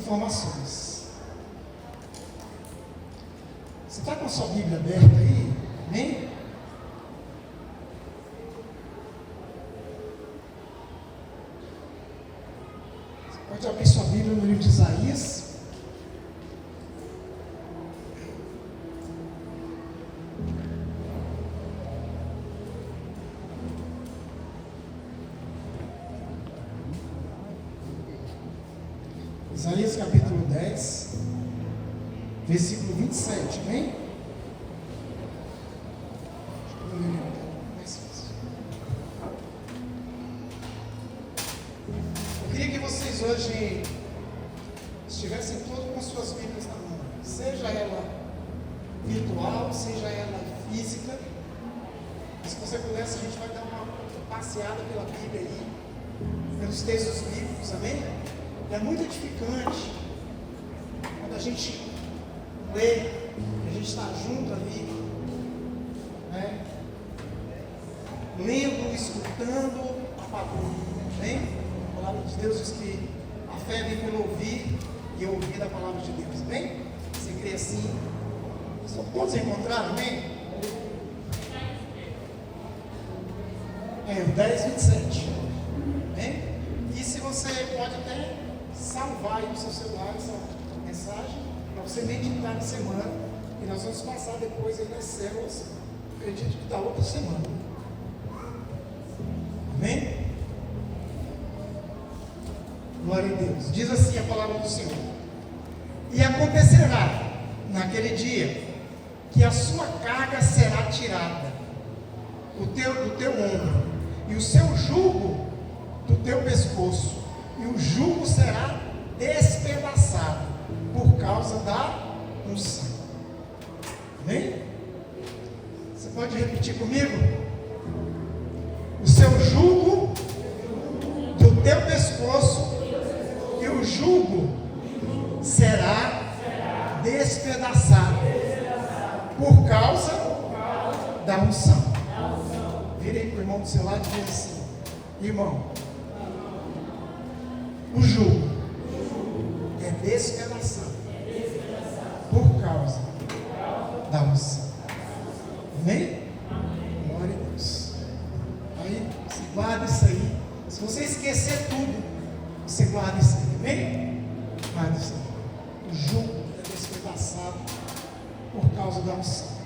informações. Você está com a sua Bíblia aberta aí? Amém? Você pode abrir sua Bíblia no livro de Isaías. Isaías capítulo 10, versículo 27, amém? Eu queria que vocês hoje estivessem todos com suas Bíblias na mão, seja ela virtual, seja ela física. Se você pudesse, a gente vai dar uma passeada pela Bíblia aí, pelos textos bíblicos, amém? É muito edificante quando a gente lê, a gente está junto ali, né? Lendo, escutando a palavra, amém? A palavra de Deus diz que a fé vem pelo ouvir e ouvir da palavra de Deus, amém? Você crê assim? Só todos encontraram, amém? É o 10, 27, amém? E se você pode até salvar aí no seu celular essa mensagem, para você meditar na semana, e nós vamos passar depois aí nas células, acredito que da outra semana. Amém? Glória a Deus. Diz assim a palavra do Senhor: e acontecerá naquele dia que a sua carga será tirada do teu ombro, e o seu jugo do teu pescoço, e o jugo será despedaçado por causa da unção. Amém? Você pode repetir comigo? O seu jugo do teu pescoço e o jugo será despedaçado por causa da unção. Vira aí para o irmão do seu lado e diz assim: irmão, o jugo é despedaçado por causa da unção. Amém? Glória a Deus. Aí, você guarda isso aí. Se você esquecer tudo, você guarda isso aí. Amém? Guarda isso aí. O jugo é despedaçado por causa da unção.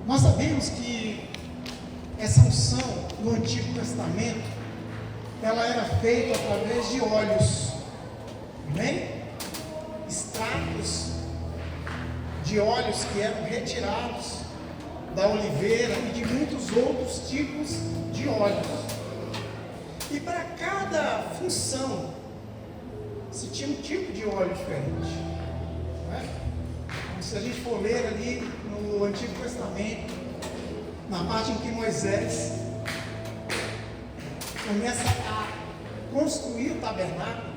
Nós sabemos que essa unção no Antigo Testamento, ela era feita através de óleos, amém? Extratos de óleos que eram retirados da oliveira e de muitos outros tipos de óleos. E para cada função se tinha um tipo de óleo diferente, né? Se a gente for ler ali no Antigo Testamento, na parte em que Moisés começa a construir o tabernáculo,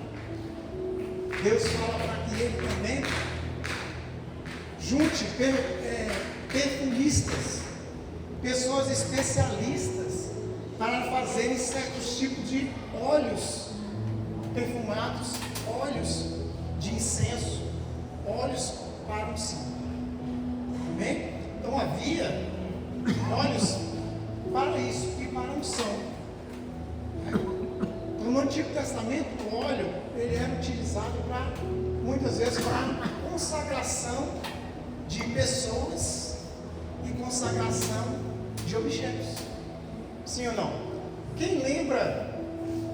Deus fala para que ele também junte perfumistas, pessoas especialistas, para fazerem certos tipos de óleos perfumados, óleos de incenso, óleos para unção. Amém? Então havia óleos para isso e para unção. Então, no Antigo Testamento, o óleo ele era utilizado para, muitas vezes, para consagração de pessoas e consagração de objetos. Sim ou não? Quem lembra,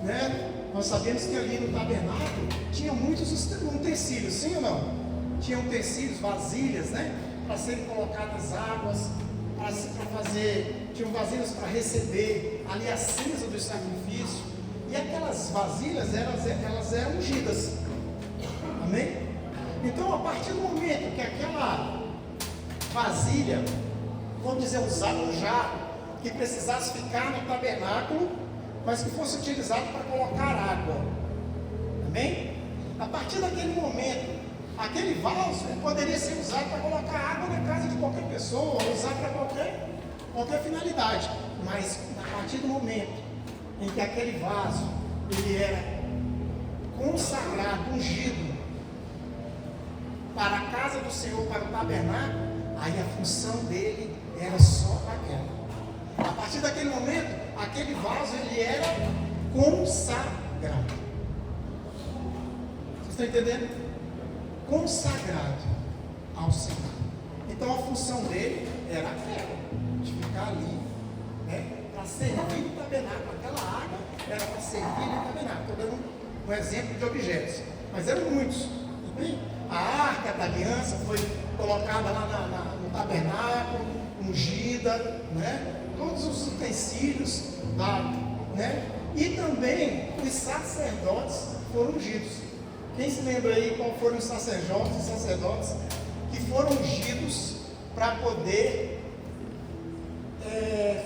né? Nós sabemos que ali no tabernáculo tinha muitos utensílios, sim ou não? Tinha utensílios, vasilhas, né? Para serem colocadas águas, tinham vasilhas para receber ali a cinza do sacrifício, e aquelas vasilhas elas eram ungidas, amém? Então, a partir do momento que aquela vasilha, vamos dizer, usada, um jarro, que precisasse ficar no tabernáculo, mas que fosse utilizado para colocar água, amém? A partir daquele momento, aquele vaso poderia ser usado para colocar água na casa de qualquer pessoa, ou usar para qualquer finalidade. Mas a partir do momento em que aquele vaso, ele era consagrado, ungido, para a casa do Senhor, para o tabernáculo, aí a função dele era só aquela. A partir daquele momento, aquele vaso, ele era consagrado. Vocês estão entendendo? Consagrado ao Senhor. Então a função dele era aquela, de ficar ali, né, para servir no tabernáculo. Aquela água era para servir no tabernáculo. Estou dando um exemplo de objetos, mas eram muitos. Tudo bem? A arca da aliança foi colocada lá no tabernáculo, ungida, né? Todos os utensílios, né? E também os sacerdotes foram ungidos. Quem se lembra aí qual foram os sacerdotes que foram ungidos para poder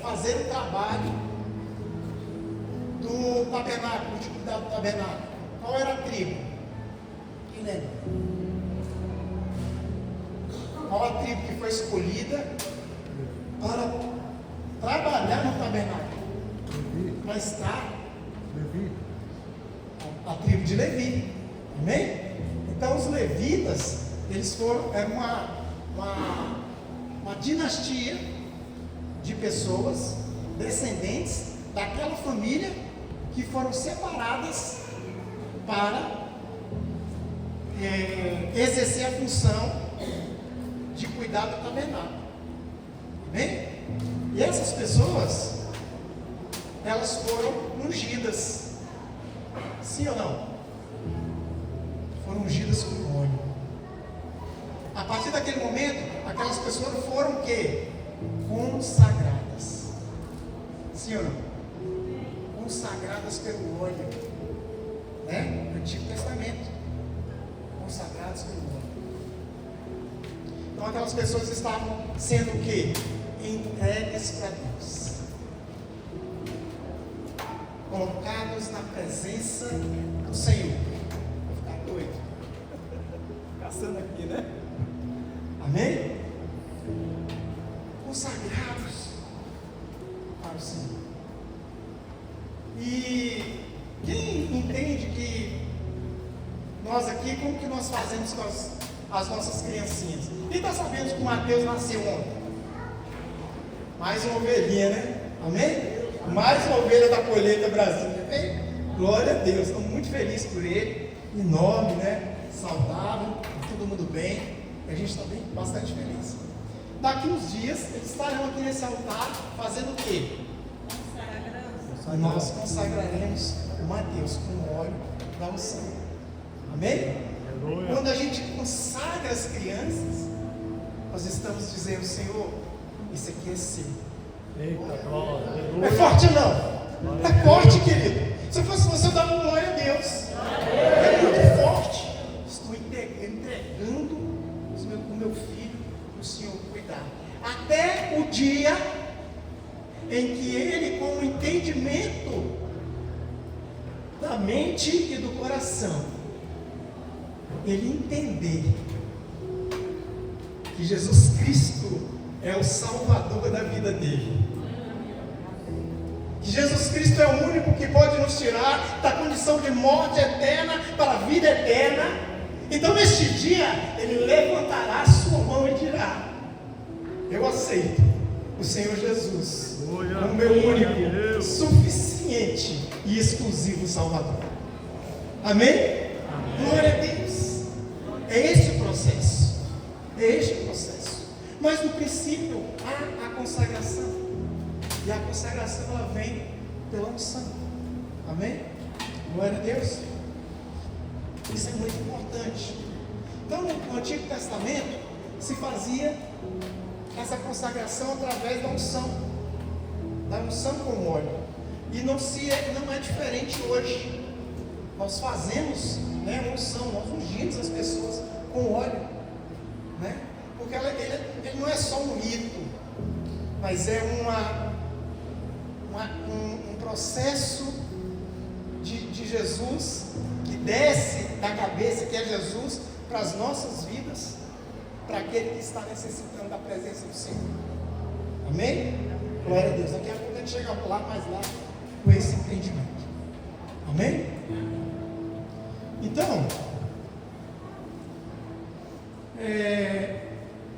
fazer o trabalho do tabernáculo, de cuidar do tabernáculo? Qual era a tribo? Quem lembra? Qual a tribo que foi escolhida para trabalhar no tabernáculo? Para estar? A tribo de Levi. Amém? Então os levitas, eles era uma dinastia de pessoas, descendentes daquela família, que foram separadas para exercer a função de cuidar do tabernáculo. Amém? E essas pessoas, elas foram ungidas. Sim ou não? Foram ungidas com óleo. A partir daquele momento, aquelas pessoas foram o quê? Consagradas. Sim ou não? Consagradas pelo óleo, né? No Antigo Testamento. Consagradas pelo óleo. Então aquelas pessoas estavam sendo o quê? Entregues para Deus. Colocados na presença do Senhor. Vou ficar doido. Caçando aqui, né? Amém? Consagrados para o Senhor. E quem entende que nós aqui, como que nós fazemos com as nossas criancinhas? Quem está sabendo que o Mateus nasceu ontem? Mais uma ovelhinha, né? Amém? Mais uma ovelha da colheita Brasil. Amém? Glória a Deus. Estamos muito felizes por ele. Enorme, né? Saudável, todo mundo bem. E a gente está bastante feliz. Daqui uns dias, eles estarão aqui nesse altar fazendo o quê? Nós consagraremos o Mateus com o óleo da unção. Amém? Aleluia. Quando a gente consagra as crianças, nós estamos dizendo: Senhor, isso aqui é seu. Eita, glória. É forte ou não? É forte, querido. Se eu fosse você, eu dava glória a Deus. É muito forte. Estou entregando o meu filho para o Senhor cuidar. Até o dia em que ele, com o entendimento da mente e do coração, ele entender que Jesus Cristo é o Salvador da vida dele, que Jesus Cristo é o único que pode nos tirar da condição de morte eterna para a vida eterna. Então neste dia ele levantará a sua mão e dirá: eu aceito o Senhor Jesus como meu único, suficiente e exclusivo Salvador. Amém? Amém? Glória a Deus. É esse o processo. É este o processo. Mas no princípio há a consagração. E a consagração, ela vem pela unção. Amém? Glória a Deus. Isso é muito importante. Então no Antigo Testamento se fazia essa consagração através da unção com óleo. E não é diferente hoje. Nós fazemos, né, unção, nós ungimos as pessoas com óleo, né? Porque ele não é só um rito, mas é um processo de Jesus que desce da cabeça, que é Jesus, para as nossas vidas, para aquele que está necessitando da presença do Senhor. Amém? Glória a Deus. Daqui a pouco a gente chega lá, mais lá, com esse entendimento. Amém? Então,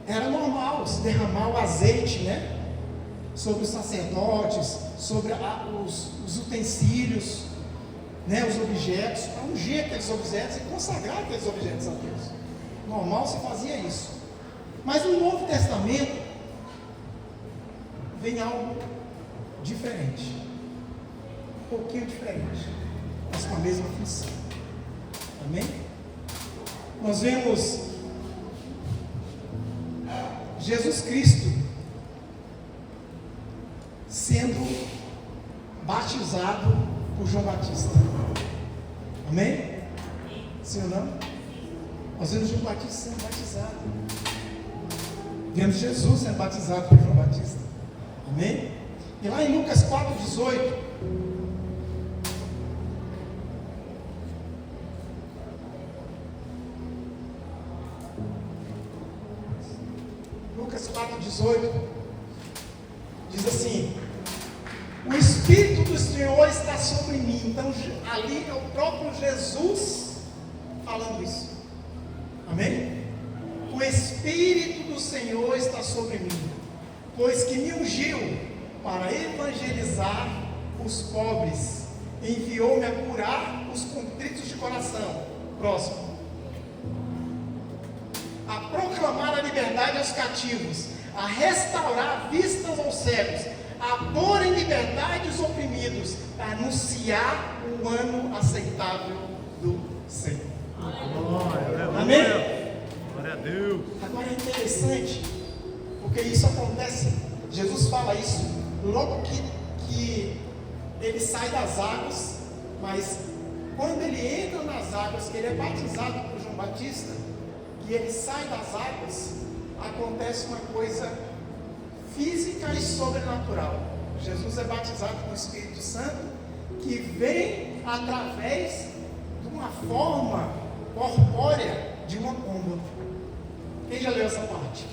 era normal se derramar o azeite, né? Sobre os sacerdotes, sobre os utensílios, né? Os objetos, para ungir aqueles objetos e consagrar aqueles objetos a Deus. Normal se fazia isso. Mas no Novo Testamento vem algo diferente, um pouquinho diferente, mas com a mesma função. Amém? Nós vemos Jesus Cristo sendo batizado por João Batista. Amém? Sim ou não? Nós vemos João Batista sendo batizado. Vemos Jesus sendo batizado por João Batista. Amém? E lá em Lucas 4,18, Lucas 4,18 diz assim: o Espírito do Senhor está sobre mim. Então ali é o próprio Jesus falando isso. Amém? O Espírito do Senhor está sobre mim, pois que me ungiu para evangelizar os pobres, enviou-me a curar os contritos de coração. Próximo. A proclamar a liberdade aos cativos, a restaurar vistas aos cegos, a pôr em liberdade os oprimidos, a anunciar o ano aceitável do Senhor. Amém? Glória a Deus. Agora é interessante, porque isso acontece, Jesus fala isso logo que ele sai das águas, mas quando ele entra nas águas, que ele é batizado por João Batista, que ele sai das águas, acontece uma coisa física e sobrenatural. Jesus é batizado com o Espírito Santo, que vem através de uma forma corpórea de uma pomba. Quem já leu essa parte?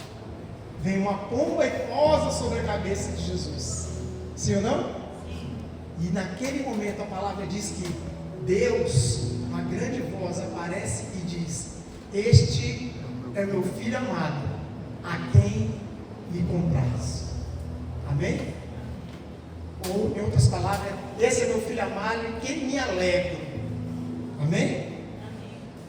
Vem uma pomba e pousa sobre a cabeça de Jesus. Sim ou não? Sim. E naquele momento a palavra diz que Deus, uma grande voz, aparece e diz: este é meu filho amado, a quem me compraz. Amém? Ou em outras palavras, esse é meu filho amado em quem me alegro. Amém?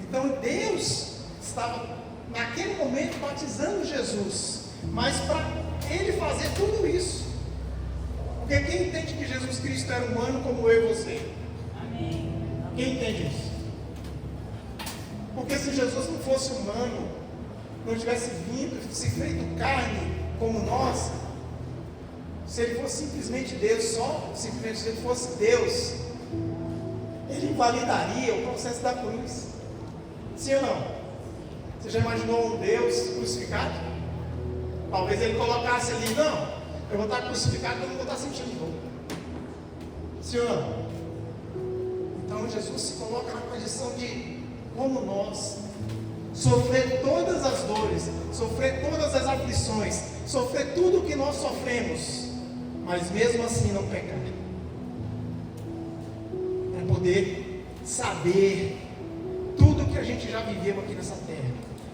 Então Deus estava naquele momento batizando Jesus, mas para ele fazer tudo isso, porque quem entende que Jesus Cristo era humano como eu e você? Amém. Quem entende isso? Porque se Jesus não fosse humano, não tivesse vindo, se feito carne como nós, se ele fosse simplesmente Deus, simplesmente se ele fosse Deus, ele invalidaria o processo da cruz. Sim ou não? Você já imaginou um Deus crucificado? Talvez ele colocasse ali: não, eu vou estar crucificado, eu não vou estar sentindo dor. Sim ou não? Então Jesus se coloca na condição de, como nós, sofrer todas as dores, sofrer todas as aflições, sofrer tudo o que nós sofremos, mas mesmo assim não pecar, para poder saber tudo que a gente já viveu aqui nessa terra.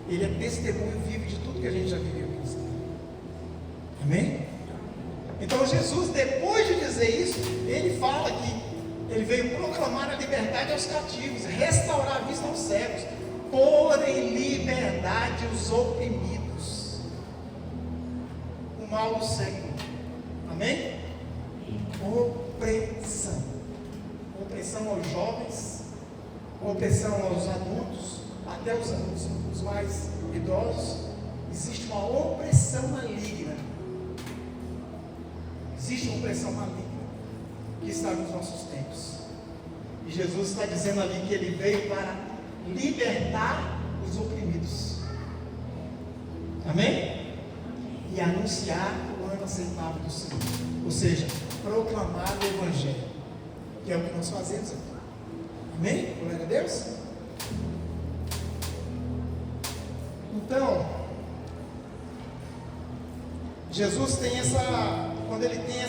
Ele é testemunho vivo de tudo que a gente já viveu aqui nessa terra. Amém? Então Jesus, depois de dizer isso, ele fala que ele veio proclamar a liberdade aos cativos, restaurar a vista aos cegos, pôr em liberdade os oprimidos. O mal do século. Amém? Opressão. Opressão aos jovens, opressão aos adultos, até os mais idosos. Existe uma opressão maligna. Existe uma opressão maligna que está nos nossos tempos. E Jesus está dizendo ali que ele veio para libertar os oprimidos. Amém? E anunciar o ano aceitável do Senhor. Ou seja, proclamar o Evangelho, que é o que nós fazemos aqui. Amém? Glória a Deus. Então, Jesus tem essa, quando ele tem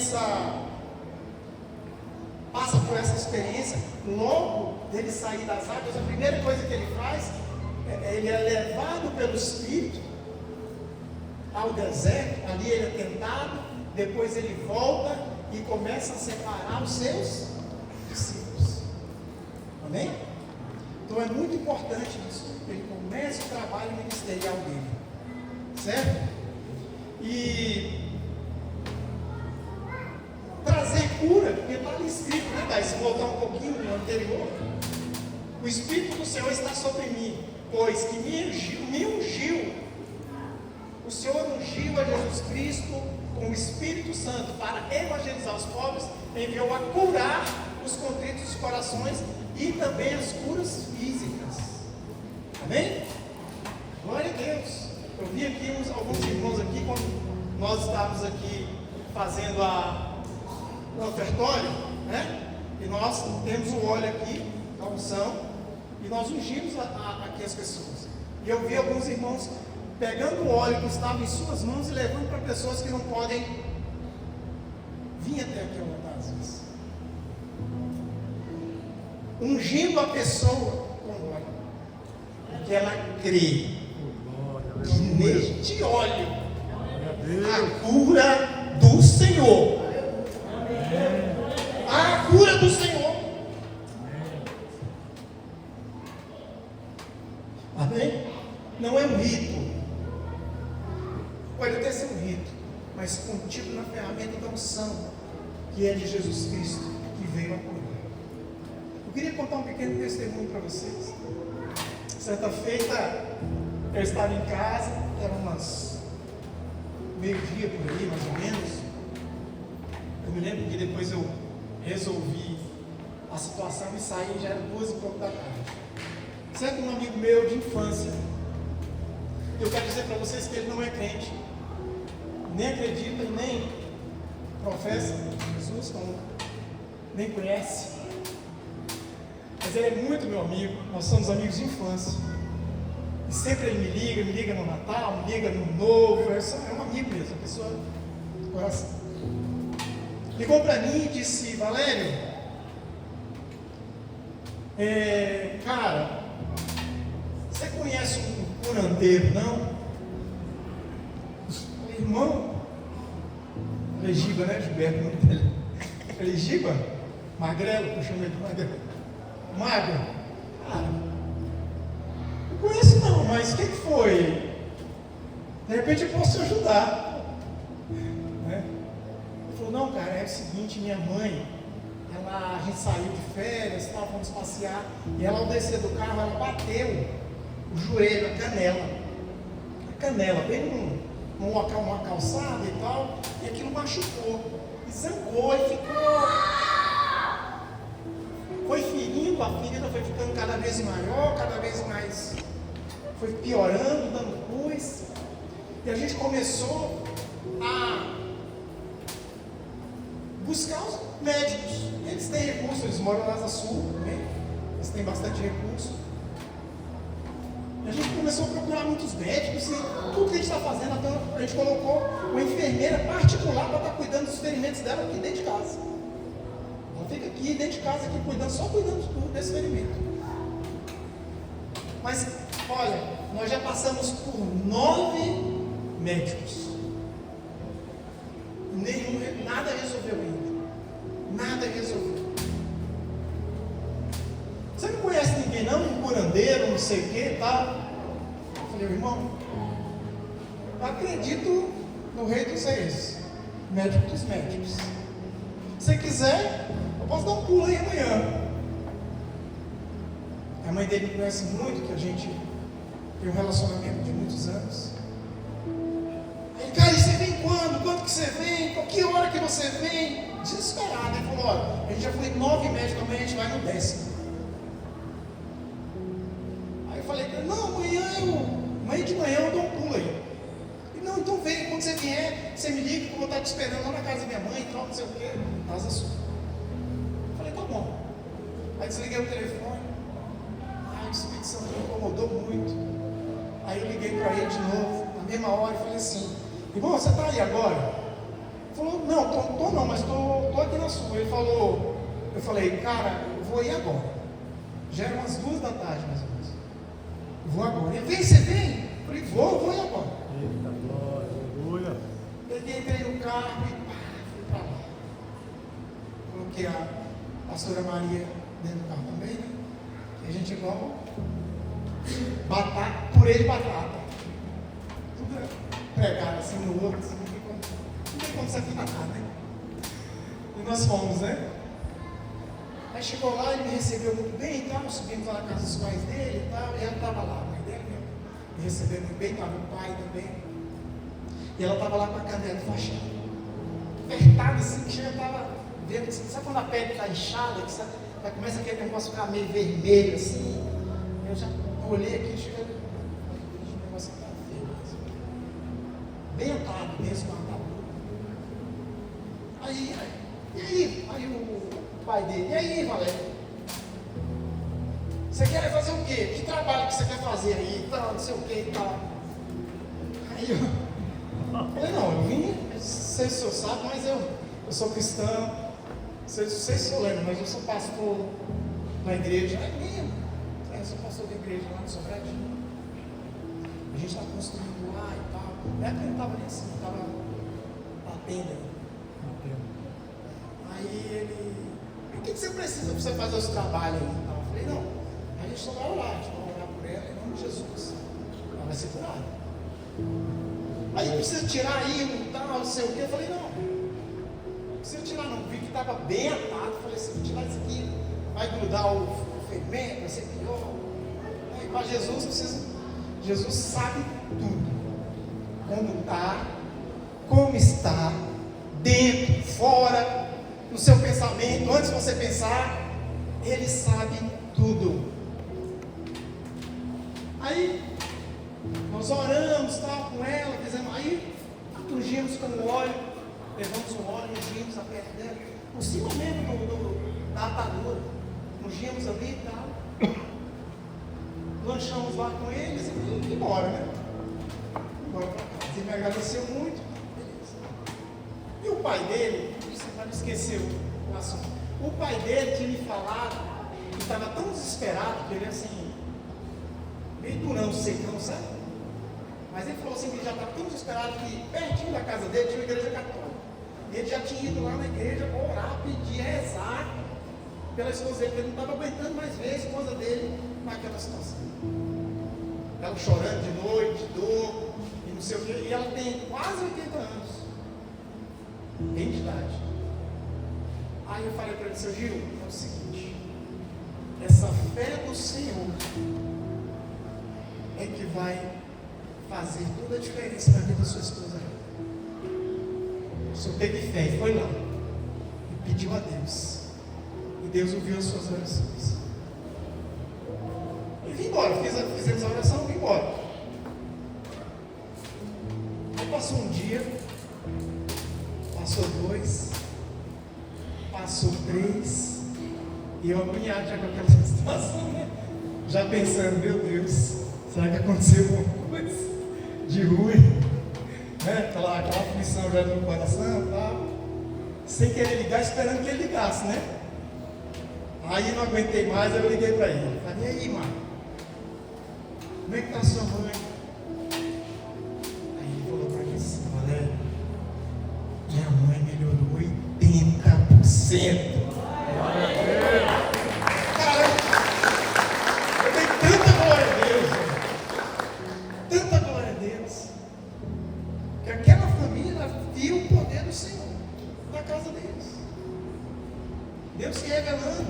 passa por essa experiência, logo dele sair das águas, a primeira coisa que ele faz, ele é levado pelo Espírito ao deserto, ali ele é tentado, depois ele volta e começa a separar os seus discípulos. Amém? Então é muito importante isso, que ele comece o trabalho ministerial dele, certo? E trazer cura, porque está ali escrito, né, Thais? Se voltar um pouquinho no anterior, o Espírito do Senhor está sobre mim, pois que me ungiu. O Senhor ungiu a Jesus Cristo com o Espírito Santo para evangelizar os pobres, enviou a curar os contritos dos corações e também as curas físicas. Amém? Glória a Deus. Eu vi aqui alguns irmãos aqui, quando nós estávamos aqui fazendo o ofertório, né? E nós temos o óleo aqui, a unção, e nós ungimos aqui as pessoas. E eu vi alguns irmãos pegando o óleo que estava em suas mãos e levando para pessoas que não podem vir até aqui ao altar às vezes. Ungindo a pessoa com óleo, porque ela crê que neste óleo a cura do Senhor. A cura do Senhor. Amém? Não é um rito. Pode até ser um rito, mas contido na ferramenta da unção, que é de Jesus Cristo, que veio a curar. Eu queria contar um pequeno testemunho para vocês. Certa feita, eu estava em casa, era umas meio-dia por aí, mais ou menos. Eu me lembro que depois eu resolvi a situação e saí, já era 2h pouco da tarde. Certo, um amigo meu de infância, eu quero dizer para vocês que ele não é crente, nem acredita, nem professa Jesus, como nem conhece, mas ele é muito meu amigo, nós somos amigos de infância, e sempre ele me liga no Natal, me liga no Novo, é um amigo mesmo, uma pessoa do coração. Ligou para mim e disse: Valério, cara, você conhece um curandeiro, não? Irmão, falei: Giba, né, Gilberto? Falei: Giba? Magrelo, eu chamei de Magrelo. Magro? Cara, não conheço não, mas o que foi? De repente eu posso te ajudar, né? Ele falou: não, cara, é o seguinte, minha mãe, a gente saiu de férias, fomos passear, e ela, ao descer do carro, ela bateu o joelho, a canela, bem num local, uma calçada e tal, e aquilo machucou, e zangou, e foi ferindo, a ferida foi ficando cada vez maior, cada vez mais, foi piorando, dando pus, e a gente começou a buscar os médicos. Eles têm recurso, eles moram na Asa Sul, né? Eles têm bastante recurso. E a gente começou a procurar muitos médicos, e tudo que a gente está fazendo, a gente colocou uma enfermeira particular para estar cuidando dos ferimentos dela aqui dentro de casa. Ela fica aqui dentro de casa, aqui cuidando, só cuidando desse ferimento. Mas, olha, nós já passamos por 9 médicos. Nada resolveu ainda. Nada resolveu. Você não conhece ninguém não? Um curandeiro, não sei o que, tá? Eu falei: irmão, eu acredito no Rei dos Reis, médico dos médicos. Se você quiser, eu posso dar um pulo aí amanhã. A mãe dele me conhece muito, que a gente tem um relacionamento de muitos anos. Aí, cara, e você vem quando? Quando que você vem? Qual que hora que você vem? Desesperado. Ele falou: olha, a gente já foi 9 médicos, amanhã a gente vai no 10º. Aí eu falei: não, amanhã de manhã eu dou um pulo aí. Ele: não, então vem, quando você vier, você me liga que eu vou estar te esperando lá na casa da minha mãe, tal, não sei o que, casa sua. Eu falei: tá bom. Aí desliguei o telefone. Ai, o Espírito Santo me incomodou muito. Aí eu liguei para ele de novo, na mesma hora, e falei assim: irmão, você está aí agora? Ele falou: não, tô não, mas tô aqui na sua. Ele falou: Eu falei, cara, eu vou ir agora. Já eram umas 2 da tarde, mais ou menos. Vou agora. Ele, vem, você vem? Eu falei, vou ir agora. Eita glória, aleluia. Peguei, entrei no carro e pá, fui para lá. Coloquei a pastora Maria dentro do carro também, né? E a gente igual batata, purê de batata. Tudo pregado assim no outro, assim, não tem como se afinar, né? E nós fomos, né? Aí chegou lá, ele me recebeu muito bem e tal, subimos lá na casa dos pais dele e tal, e ela estava lá, a mãe dele mesmo, me recebeu muito bem, estava o pai também. E ela estava lá com a canela fachada. Apertada assim, que já estava vendo, sabe quando a pele está inchada, que já começa aquele negócio ficar meio vermelho assim. Eu já olhei aqui e cheguei, o negócio está feio mesmo. Bem atado mesmo, com a atadura. Aí o pai dele, e aí, Valério? Você quer fazer o quê? Que trabalho que você quer fazer aí? Tal, não sei o que e tal. Aí eu falei, não, eu vim, não sei se o senhor sabe, mas eu sou cristão, não sei se o senhor lembra, mas eu sou pastor na igreja. É mesmo? Eu sou pastor da igreja lá no Sobradinho. A gente está construindo lá e tal. Na época não estava nem assim, estava batendo. Aí ele, o que você precisa para você fazer os trabalhos aí? Eu falei, não, a gente só vai orar, a gente vai orar por ela em nome de Jesus. Ela vai ser curada. Aí precisa tirar aí, não sei o que. Eu falei, não precisa tirar não. Vi que estava bem atado. Falei, se eu tirar isso aqui, vai grudar o fermento, vai ser pior. Aí, mas Jesus sabe tudo. Como está, como está, dentro, fora, no seu pensamento, antes de você pensar, Ele sabe tudo. Aí, nós oramos, tal, com ela, fizemos, aí, ungimos com o óleo, levamos o óleo, ungimos a perna dela, por cima mesmo da atadura, ungimos ali e tal, lanchamos lá com eles e fomos embora, né? Embora para casa. Ele me agradeceu muito, beleza. E o pai dele, você não esqueceu o assunto, o pai dele tinha me falado que estava tão desesperado, que ele assim, meio durão, secão, sabe? Mas ele falou assim que ele já estava tão desesperado que pertinho da casa dele tinha uma igreja católica. Ele já tinha ido lá na igreja orar, pedir, rezar pela esposa dele, porque ele não estava aguentando mais ver a esposa dele naquela situação. Ela chorando de noite, de dor, e não sei o quê, e ela tem quase 80 anos, bem de idade. Aí eu falei para ele, seu Gil, é o seguinte, essa fé do Senhor é que vai fazer toda a diferença na vida da sua esposa. O senhor teve fé e foi lá e pediu a Deus, e Deus ouviu as suas orações e vim embora. Fizemos a oração e vim embora. Aí passou um dia, passou 2, passou 3, e eu agoniado já com aquela situação, né? Já pensando, meu Deus, será que aconteceu alguma coisa de ruim? Né? Aquela aflição já no coração, tal. Sem querer ligar, esperando que ele ligasse, né? Aí não aguentei mais, eu liguei para ele. Falei, e aí, mano? Como é que está sua mãe? Aí ele falou para mim assim, Valério, minha mãe melhorou 80%. Cara, eu dei tanta glória a Deus, tanta glória a Deus, que aquela família viu o poder do Senhor na casa deles. Deus se revelando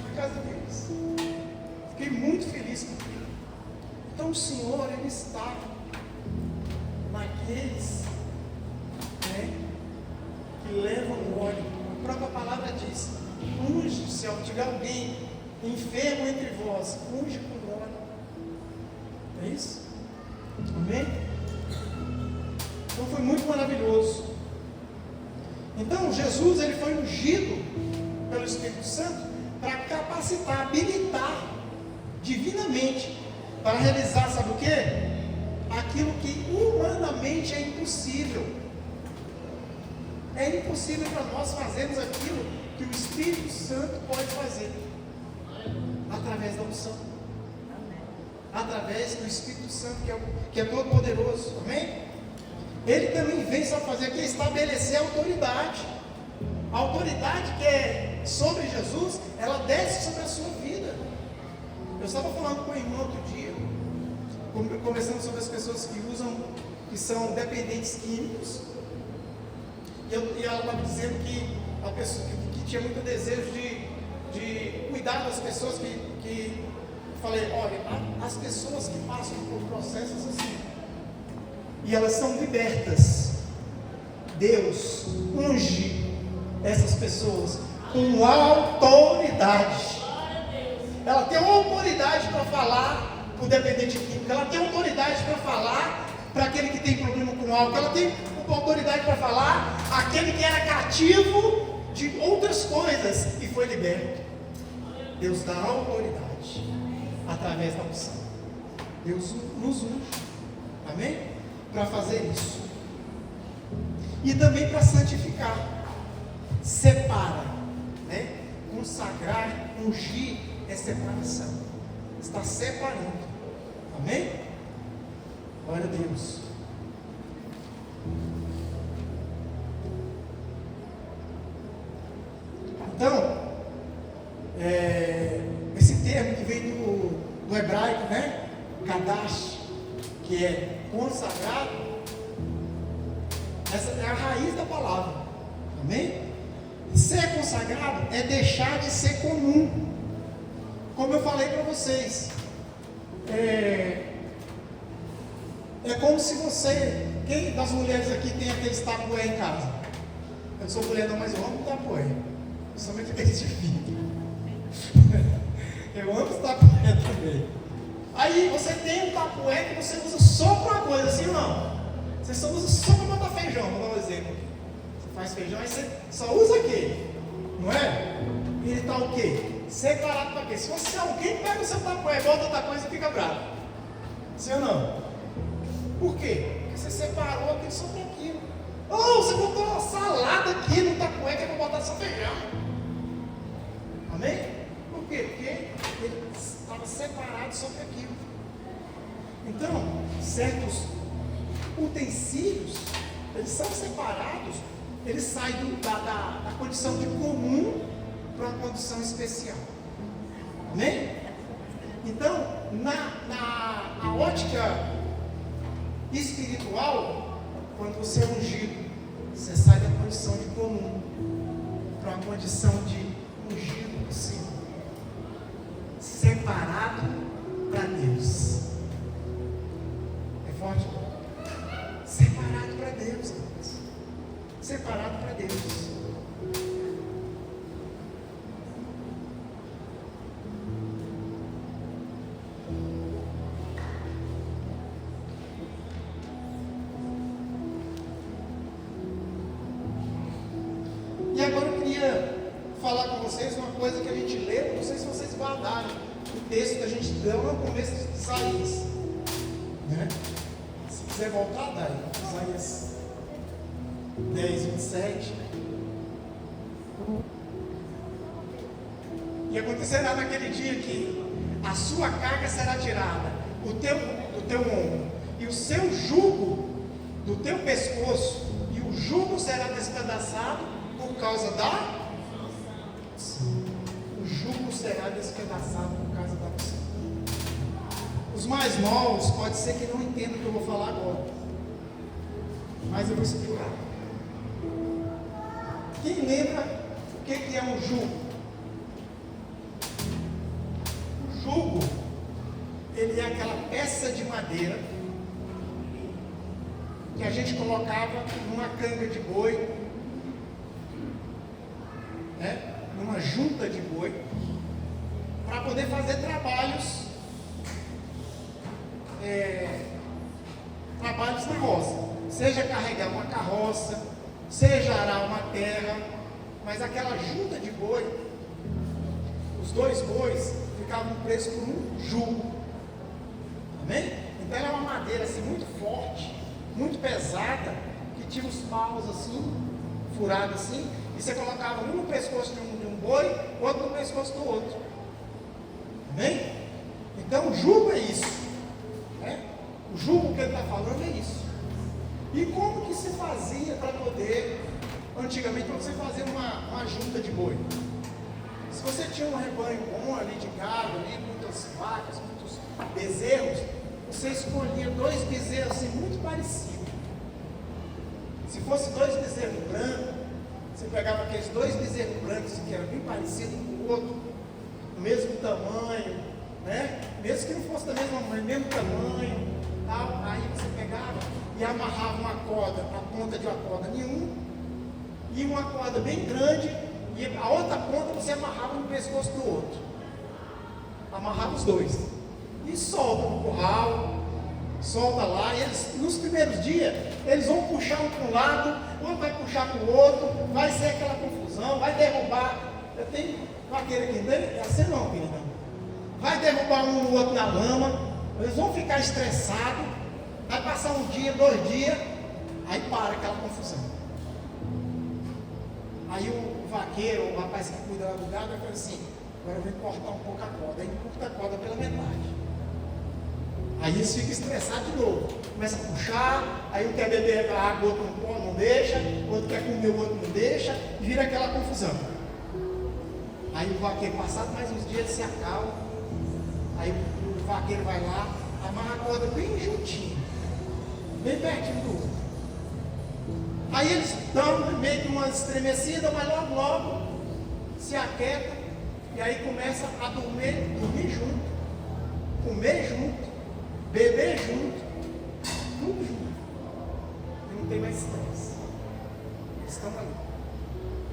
na casa deles. Fiquei muito feliz com aquilo. Então o Senhor, Ele está naqueles, né, que levam o óleo. A própria palavra diz, unge, se tiver alguém enfermo entre vós, unge com óleo. É isso? Amém? Então foi muito maravilhoso. Então Jesus, ele foi ungido pelo Espírito Santo para capacitar, habilitar divinamente para realizar, sabe o que? Aquilo que humanamente é impossível. É impossível para nós fazermos aquilo que que o Espírito Santo pode fazer através da unção, através do Espírito Santo que é todo poderoso, amém? Ele também vem só fazer aqui estabelecer a autoridade. A autoridade que é sobre Jesus, ela desce sobre a sua vida. Eu estava falando com o irmão outro dia, conversando sobre as pessoas que são dependentes químicos, e ela estava dizendo que a pessoa que tinha muito desejo de cuidar das pessoas que falei, olha, as pessoas que passam por processos assim, e elas são libertas, Deus unge essas pessoas com autoridade. Ela tem autoridade para falar para o dependente químico, ela tem autoridade para falar para aquele que tem problema com álcool, ela tem autoridade para falar aquele que era cativo de outras coisas e foi liberto. Deus dá autoridade através da unção. Deus nos unge, amém? Para fazer isso. E também para santificar. Separa, né? Consagrar, ungir é separação. Está separando, amém? Glória a Deus. Então, esse termo que vem do hebraico, né? Kadash, que é consagrado, essa é a raiz da palavra, amém? Ser consagrado é deixar de ser comum, como eu falei para vocês, é como se você, quem das mulheres aqui tem aquele tapué em casa? Eu não sou mulher não, mas eu amo tapué, principalmente aqueles de vidro. Eu amo esse tapué também. Aí você tem um tapué que você usa só para uma coisa, assim ou não? Você só usa só para botar feijão, vou dar um exemplo. Você faz feijão, aí você só usa aquele, não é? E ele está o quê? Separado para quê? Se você, alguém pega o seu tapué e bota outra coisa, fica bravo. Sim ou não? Por quê? Porque você separou aquilo só para aquilo. Ou você botou uma salada aqui no tapué que é para botar só feijão. Amém? Por quê? Porque ele estava separado só para aquilo. Então, certos utensílios, eles são separados, eles saem da condição de comum para uma condição especial. Amém? Então, na ótica espiritual, quando você é ungido, você sai da condição de comum para uma condição de ungido do Senhor, separado para Deus. É forte? Separado para Deus, irmãos. Separado para Deus. E agora eu queria falar com vocês uma coisa que a gente leu, não sei se vocês guardaram o texto que a gente deu no começo de Isaías, né? Se quiser voltar, daí, Isaías 10, 27. E acontecerá naquele dia que a sua carga será tirada do teu ombro, e o seu jugo do teu pescoço, e o jugo será despedaçado por causa da unção. O jugo será despedaçado por causa da unção. Os mais novos pode ser que não entendam o que eu vou falar agora, mas eu vou explicar. Quem lembra o que é um jugo? O jugo, ele é aquela peça de madeira que a gente colocava numa canga de boi, né? Numa junta de boi, para poder fazer trabalhos na roça, seja carregar uma carroça, seja arar uma terra, mas aquela junta de boi, os dois bois ficavam presos por um jugo, amém? Então ela é uma madeira assim muito forte, muito pesada, que tinha os paus assim, furados assim, e você colocava um no pescoço de um boi, outro no pescoço do outro. Amém? Então o jugo é isso. Né? O jugo que ele está falando é isso. E como que se fazia para poder, antigamente, quando você fazia uma junta de boi? Se você tinha um rebanho bom ali de gado, ali, muitas vacas, muitos bezerros, você escolhia 2 bezerros assim, muito parecidos. Se fosse 2 bezerros brancos, você pegava aqueles 2 bezerros brancos que eram bem parecidos um com o outro, do mesmo tamanho, né? Mesmo que não fosse da mesma mãe, mesmo tamanho, tal. Aí você pegava e amarrava uma corda, a ponta de uma corda em um, e uma corda bem grande, e a outra ponta você amarrava no pescoço do outro. Amarrava os 2 e solta no curral, solta lá. E eles, nos primeiros dias, eles vão puxar um para um lado, outro vai puxar para o outro, vai ser aquela confusão, vai derrubar. Eu tenho vaqueiro aqui, não é assim não, querida. Vai derrubar um no outro na lama, eles vão ficar estressados, vai passar um dia, 2 dias, aí para aquela confusão. Aí o vaqueiro, o rapaz que cuida lá do gado, vai falar assim: agora eu vou cortar um pouco a corda. Aí corta a corda pela metade. Aí eles ficam estressados de novo. Começa a puxar, aí um quer beber água, o outro não deixa, o outro quer comer, o outro não deixa, e vira aquela confusão. Aí o vaqueiro, passado mais uns dias, ele se acalma. Aí o vaqueiro vai lá, amarra a corda bem juntinho, bem pertinho do outro. Aí eles dão meio que uma estremecida, mas logo se aquieta, e aí começa a dormir junto, comer junto, beber junto, tudo junto. E não tem mais estresse. Eles estão ali.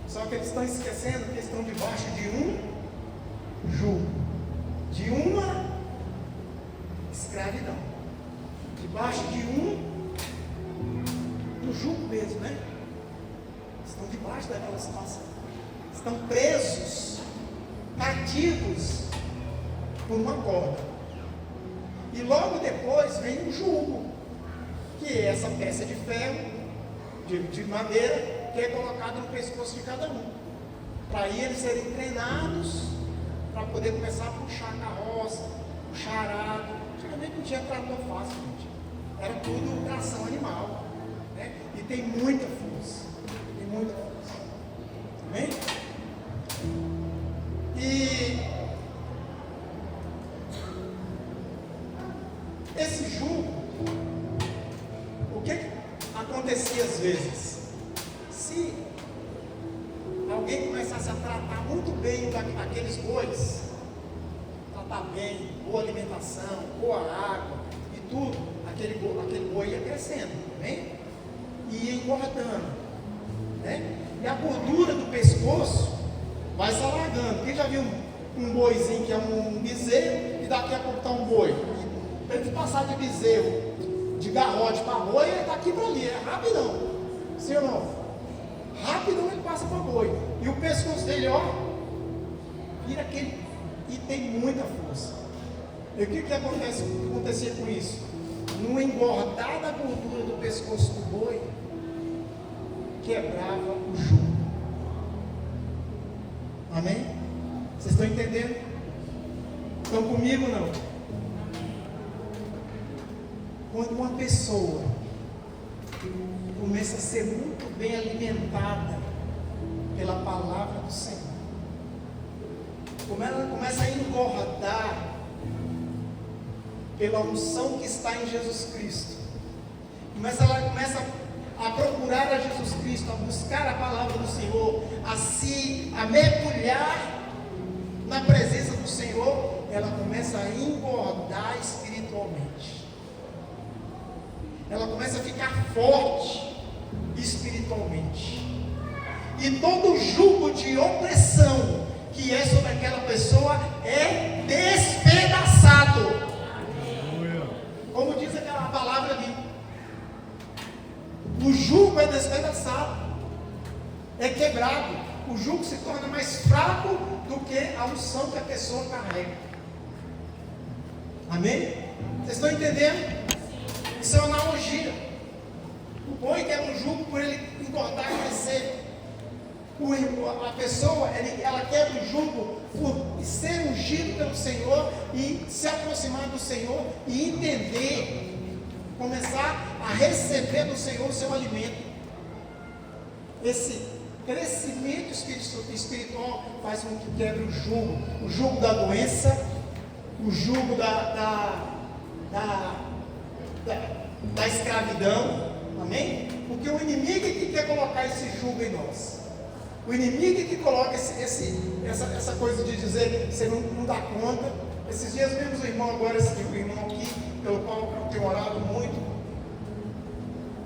Só que eles estão esquecendo que eles estão debaixo de um jugo, de uma escravidão, debaixo de um jugo mesmo, né? Estão debaixo daquela situação. Estão presos, cativos por uma corda. E logo depois vem o jugo, que é essa peça de ferro, de madeira, que é colocada no pescoço de cada um, para eles serem treinados para poder começar a puxar a carroça, puxar arado. Antigamente não tinha trator fácil, gente. Era tudo tração animal, né? E tem muita força, amém? E esse jugo, o que acontecia às vezes? Se alguém começasse a tratar muito bem aqueles bois, tratar bem, boa alimentação, boa água e tudo, aquele boi ia crescendo, amém? E ia engordando, né? E a gordura do pescoço vai se alargando. Quem já viu um boizinho que é um bezerro e daqui a pouco está um boi? Para ele passar de bezerro, de garrote para boi, ele está aqui para ali, é rapidão, sim ou não? Rapidão ele passa para boi. E o pescoço dele, ó, vira aquele, e tem muita força. E o que acontecia com isso? No engordar da gordura do pescoço do boi, quebrava o jugo. Amém? Vocês estão entendendo? Estão comigo ou não? Quando uma pessoa começa a ser muito bem alimentada pela palavra do Senhor, como ela começa a engordar pela unção que está em Jesus Cristo, ela começa a procurar a Jesus Cristo, a buscar a palavra do Senhor, a mergulhar na presença do Senhor, ela começa a engordar espiritualmente. Ela começa a ficar forte espiritualmente. E todo jugo de opressão que é sobre aquela pessoa é despedaçado. Como diz aquela palavra ali, o jugo é despedaçado, é quebrado. O jugo se torna mais fraco do que a unção que a pessoa carrega. Amém? Vocês estão entendendo? Isso é uma analogia. O boi quebra o jugo por ele engordar e crescer. A pessoa, ela quebra o jugo por ser ungido pelo Senhor e se aproximar do Senhor e entender, começar a receber do Senhor o seu alimento. Esse crescimento espiritual faz com que quebre o jugo da doença, o jugo da escravidão, amém? Porque o inimigo é que quer colocar esse jugo em nós. O inimigo é que coloca essa coisa de dizer que você não dá conta. Esses dias vimos o irmão agora, esse irmão aqui, pelo qual eu tenho orado muito.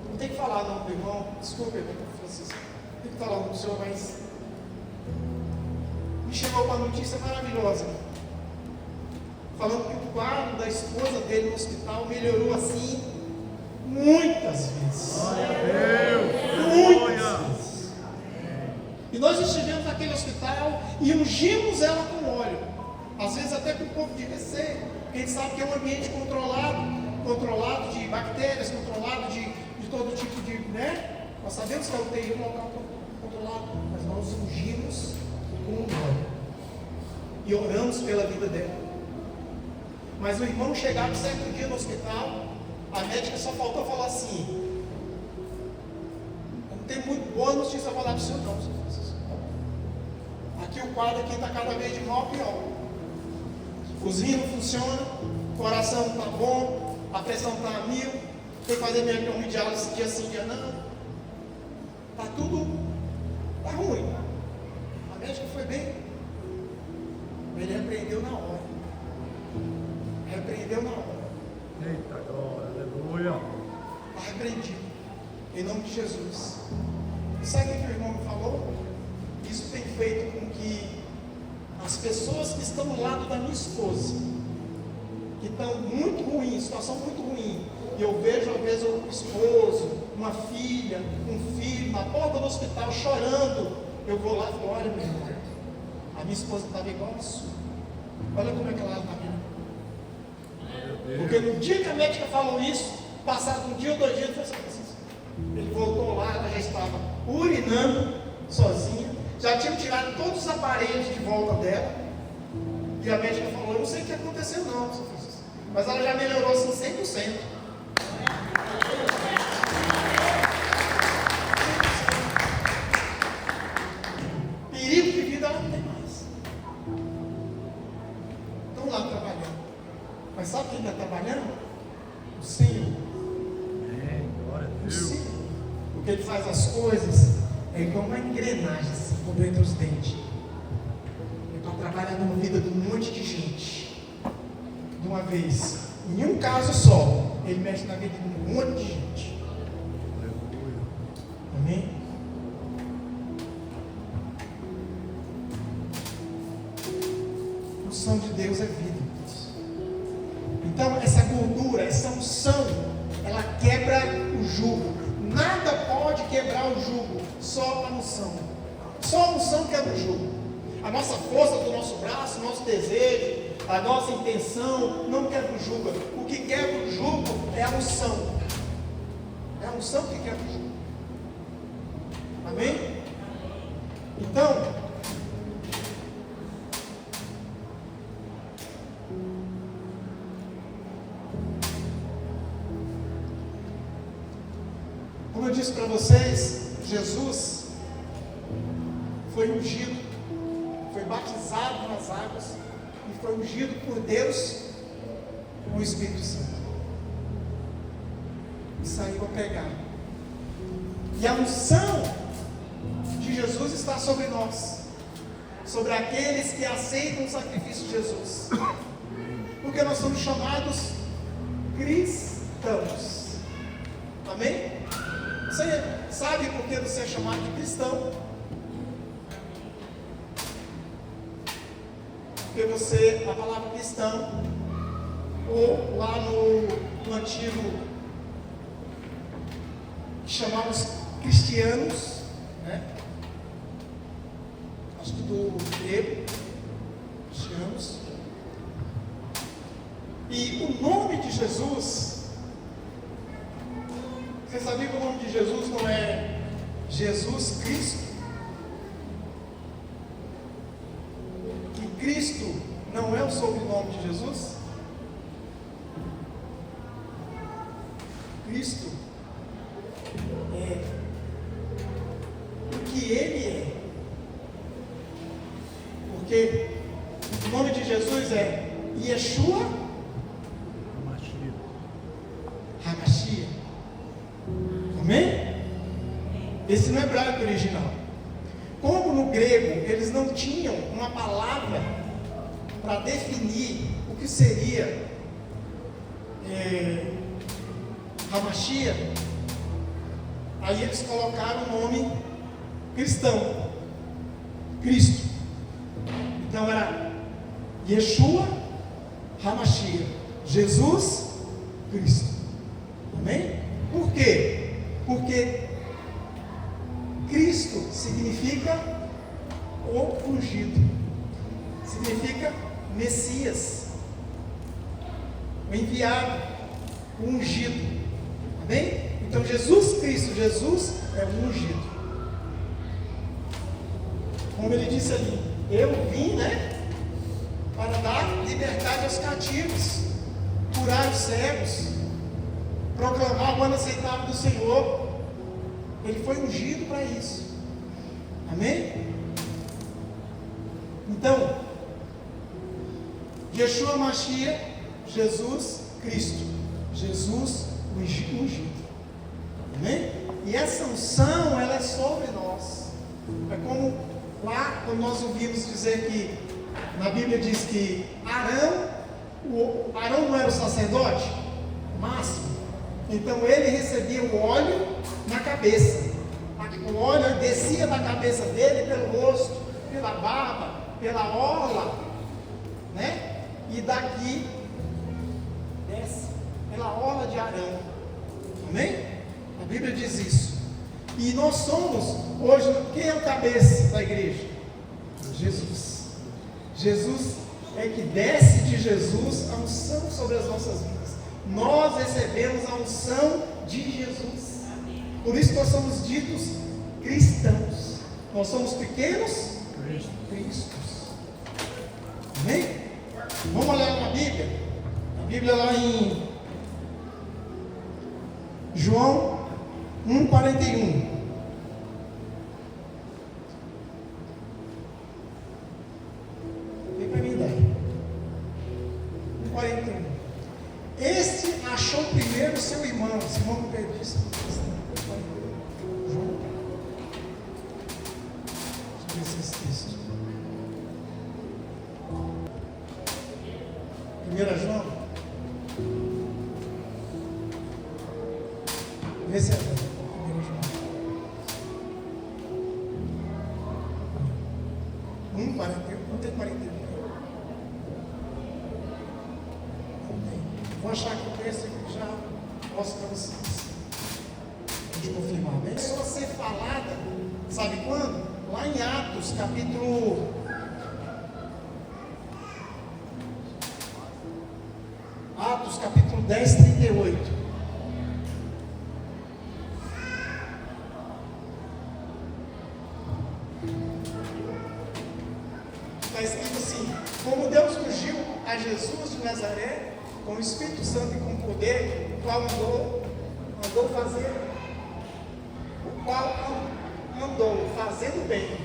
Não tem que falar não do irmão, desculpe, irmão Francisco. Não tem que falar não do senhor, mas me chegou uma notícia maravilhosa. Falando que o quadro da esposa dele no hospital melhorou assim muitas vezes. Glória a Deus! Muitas vezes. E nós estivemos naquele hospital e ungimos ela com óleo. Às vezes até com um pouco de receio. Porque a gente sabe que é um ambiente controlado de bactérias, controlado de todo tipo de, né? Nós sabemos que a UTI é um local controlado, mas nós ungimos com óleo. E oramos pela vida dela. Mas o irmão chegava certo dia no hospital, a médica só faltou falar assim: não tem muito boa notícia para falar para o senhor não, senhor Francisco. Aqui o quadro aqui está cada vez de mal a pior. Os rins não funcionam, o coração está bom, a pressão está a 1000, tem que fazer minha diálise dia sim, dia não. Está tudo, está ruim. A médica foi bem, ele repreendeu na hora. Repreendeu na hora. Eita glória, aleluia. Está repreendido. Em nome de Jesus. E sabe o que o irmão me falou? Isso tem feito com que as pessoas que estão do lado da minha esposa, que estão muito ruins, situação muito ruim, e eu vejo às vezes um esposo, uma filha, um filho na porta do hospital chorando, eu vou lá e falo: olha, meu irmão, a minha esposa estava igual a sua. Olha como é que ela está vindo. Porque no dia que a médica falou isso, passado um dia ou 2 dias, ele voltou lá, ela já estava urinando sozinha, já tinham tirado todos os aparelhos de volta dela, e a médica falou: eu não sei o que aconteceu não, mas ela já melhorou assim 100%. Perigo de vida ela não tem mais. Estão lá trabalhando. Mas sabe quem está trabalhando? O Senhor. Glória a O Deus. Senhor. Porque Ele faz as coisas, é igual uma engrenagem assim, quando entra os dentes. Ele está trabalhando na vida de um monte de gente. De uma vez. Em um caso só, Ele mexe na vida de um monte de gente. Aleluia. Amém? A unção de Deus é vida. Então, essa gordura, essa unção, ela quebra o jugo. Nada pode quebrar o jugo, só a unção. Só a unção quebra o jugo. A nossa força do nosso braço, o nosso desejo, a nossa intenção não quebra o jugo. O que quebra o jugo é a unção. É a unção que quebra o jugo. Amém? Então, como eu disse para vocês, Jesus foi ungido, foi batizado nas águas e foi ungido por Deus com o Espírito Santo. E saiu a pegar. E a unção de Jesus está sobre nós, sobre aqueles que aceitam o sacrifício de Jesus, porque nós somos chamados cristãos. Amém? Você sabe por que você é chamado de cristão? Porque você, a palavra cristão, ou lá no antigo, que chamamos cristianos, né? Acho que do grego, cristianos. E o nome de Jesus, você sabia que o nome de Jesus não é Jesus Cristo? de Jesus? Cristo é o que Ele é. Porque o nome de Jesus é Yeshua HaMashiach. Amém? Esse no hebraico original. Como no grego eles não tinham uma palavra para definir o que seria HaMashiach, aí eles colocaram o nome cristão, Cristo. Então era Yeshua HaMashiach, Jesus Cristo. Amém? Por quê? Porque Cristo significa o ungido, significa Messias, o enviado, o ungido. Amém? Então Jesus Cristo, Jesus é o ungido. Como ele disse ali, eu vim, para dar liberdade aos cativos, curar os cegos, proclamar o ano aceitável do Senhor. Ele foi ungido para isso. Amém? Então, Yeshua Mashiach, Jesus Cristo, Jesus ungido. Amém? E essa unção, ela é sobre nós. É como lá, quando nós ouvimos dizer que, na Bíblia diz que Arão não era o sacerdote máximo, então ele recebia o óleo na cabeça. O óleo descia da cabeça dele pelo rosto, pela barba, pela orla, e daqui desce pela orla de Arão. Amém? A Bíblia diz isso. E nós somos hoje, quem é o cabeça da igreja? Jesus. Jesus é que desce de Jesus a unção sobre as nossas vidas. Nós recebemos a unção de Jesus. Por isso nós somos ditos cristãos. Nós somos pequenos cristos. Amém? Vamos olhar na Bíblia. A Bíblia lá em João 1,41. Vem para mim daí. 1,41. Este achou primeiro seu irmão, Simão Pedro disse. João. Deixa eu ver esse texto. 1 João. Vê se é 1 João. 1,41. Não tem 41. Vou achar que o texto aqui já mostra para vocês. Deixa eu confirmar. A pessoa a ser falada, sabe quando? Lá em Atos, capítulo 10, 38. Está escrito assim: como Deus ungiu a Jesus de Nazaré com o Espírito Santo e com poder, o qual andou fazendo bem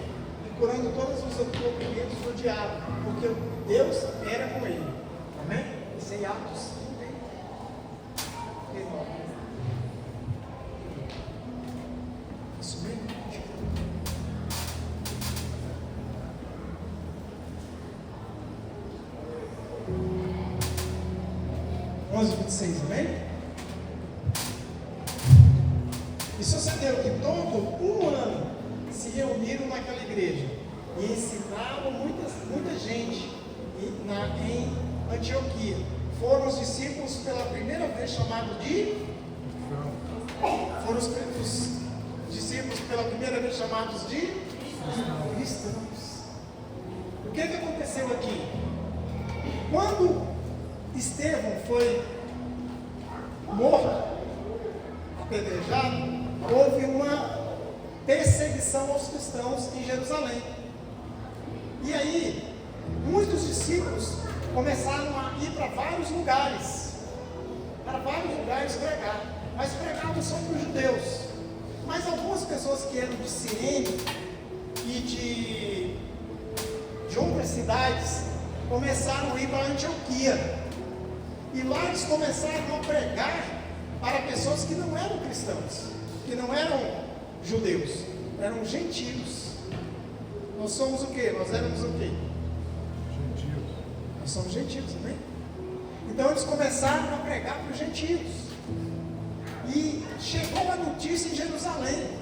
e curando todos os oprimidos do diabo, porque Deus era com ele. Amém? Isso é Atos 39. Isso mesmo? 11:26, amém? E sucedeu que todo um ano se reuniram naquela igreja e ensinavam muita gente em Antioquia. Foram os discípulos pela primeira vez chamados de... Foram os discípulos pela primeira vez chamados de... cristãos. O que aconteceu aqui? Quando Estevão foi morto, apedrejado, houve uma perseguição aos cristãos em Jerusalém. E aí, muitos discípulos começaram a ir para vários lugares pregar, mas pregavam só para os judeus. Mas algumas pessoas que eram de Cirene e de outras cidades começaram a ir para Antioquia. E lá eles começaram a pregar para pessoas que não eram cristãos, que não eram judeus, eram gentios. Nós somos o quê? Nós éramos o quê? Gentios. Nós somos gentios, amém? Então eles começaram a pregar para os gentios. E chegou a notícia em Jerusalém.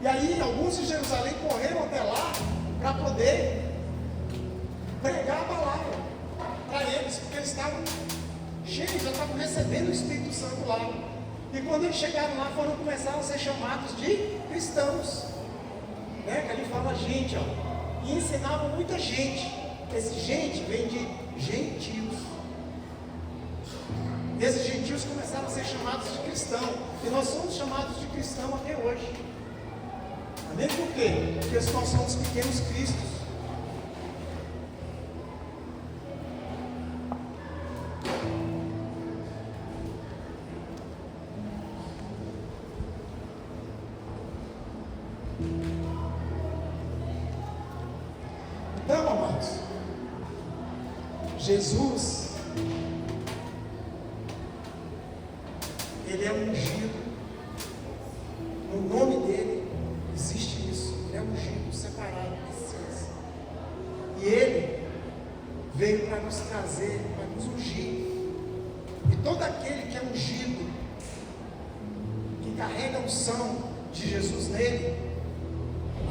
E aí alguns de Jerusalém correram até lá para poder pregar a palavra para eles, porque eles estavam cheios, já estavam recebendo o Espírito Santo lá. E quando eles chegaram lá, começaram a ser chamados de cristãos. Que ali fala gente, ó. E ensinavam muita gente. Esse gente vem de gentios. Esses gentios começaram a ser chamados de cristão. E nós somos chamados de cristão até hoje. Amém? Por quê? Porque nós somos pequenos cristos. Então, amados, Jesus, Ele é ungido. No nome dEle existe isso. Ele é ungido, separado, Messias. E Ele veio para nos trazer, para nos ungir. E todo aquele que é ungido, que carrega a unção de Jesus nele,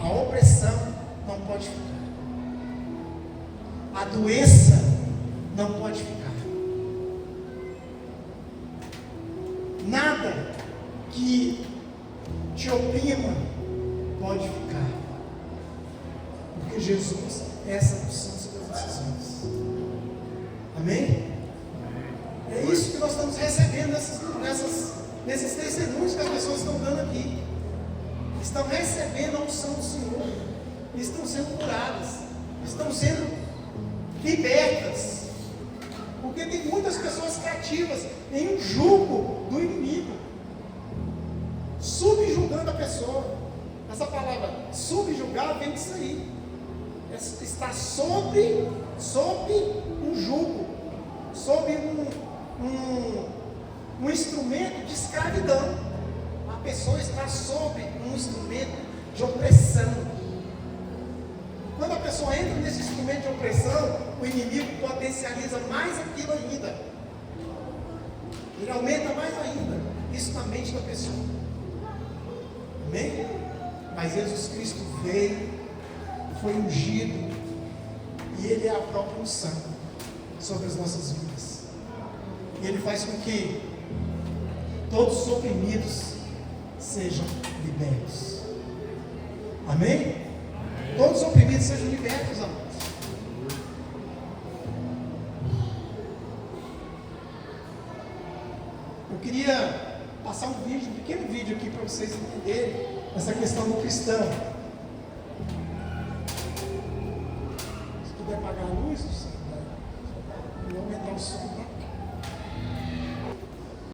a opressão não pode ficar. A doença não pode ficar. Nada que te oprima pode ficar. Porque Jesus é essa unção sobre as nossas vidas. Amém? É isso que nós estamos recebendo nesses testemunhos que as pessoas estão dando aqui. Estão recebendo a unção do Senhor. Estão sendo curadas. Estão sendo libertas, porque tem muitas pessoas cativas em um jugo do inimigo, subjugando a pessoa. Essa palavra subjugar vem disso aí, está sobre um jugo, sobre um instrumento de escravidão. A pessoa está sobre um instrumento de opressão. Quando a pessoa entra nesse instrumento de opressão, o inimigo potencializa mais aquilo ainda. Ele aumenta mais ainda isso na mente da pessoa. Amém? Mas Jesus Cristo veio, foi ungido, e Ele é a própria unção sobre as nossas vidas. E Ele faz com que todos os oprimidos sejam libertos. Amém? Todos os oprimidos sejam libertos, amados. Eu queria passar um pequeno vídeo aqui para vocês entenderem essa questão do cristão. Se puder apagar a luz,